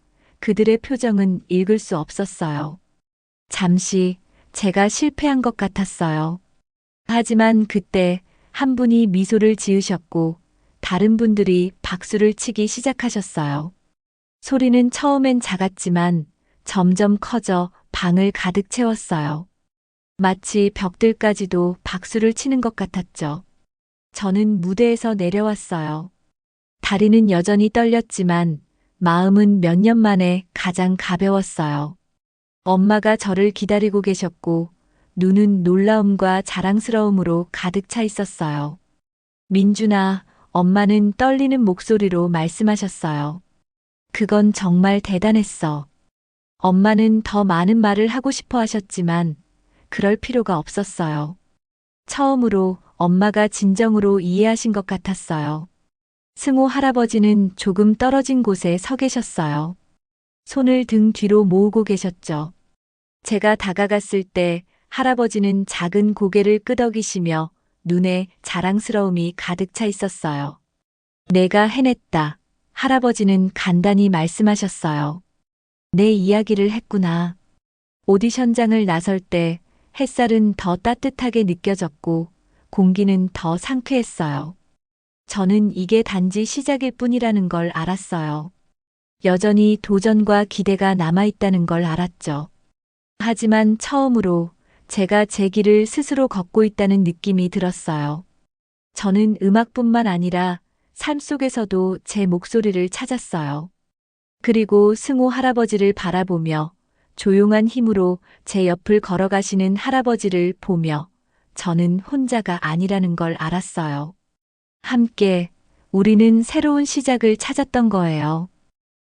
그들의 표정은 읽을 수 없었어요. 잠시 제가 실패한 것 같았어요. 하지만 그때 한 분이 미소를 지으셨고 다른 분들이 박수를 치기 시작하셨어요. 소리는 처음엔 작았지만 점점 커져 방을 가득 채웠어요. 마치 벽들까지도 박수를 치는 것 같았죠. 저는 무대에서 내려왔어요. 다리는 여전히 떨렸지만 마음은 몇 년 만에 가장 가벼웠어요. 엄마가 저를 기다리고 계셨고 눈은 놀라움과 자랑스러움으로 가득 차 있었어요. 민준아, 엄마는 떨리는 목소리로 말씀하셨어요. 그건 정말 대단했어. 엄마는 더 많은 말을 하고 싶어 하셨지만 그럴 필요가 없었어요. 처음으로 엄마가 진정으로 이해하신 것 같았어요. 승호 할아버지는 조금 떨어진 곳에 서 계셨어요. 손을 등 뒤로 모으고 계셨죠. 제가 다가갔을 때 할아버지는 작은 고개를 끄덕이시며 눈에 자랑스러움이 가득 차 있었어요. 내가 해냈다. 할아버지는 간단히 말씀하셨어요. 내 이야기를 했구나. 오디션장을 나설 때 햇살은 더 따뜻하게 느껴졌고 공기는 더 상쾌했어요. 저는 이게 단지 시작일 뿐이라는 걸 알았어요. 여전히 도전과 기대가 남아있다는 걸 알았죠. 하지만 처음으로 제가 제 길을 스스로 걷고 있다는 느낌이 들었어요. 저는 음악뿐만 아니라 삶 속에서도 제 목소리를 찾았어요. 그리고 승호 할아버지를 바라보며 조용한 힘으로 제 옆을 걸어가시는 할아버지를 보며 저는 혼자가 아니라는 걸 알았어요. 함께 우리는 새로운 시작을 찾았던 거예요.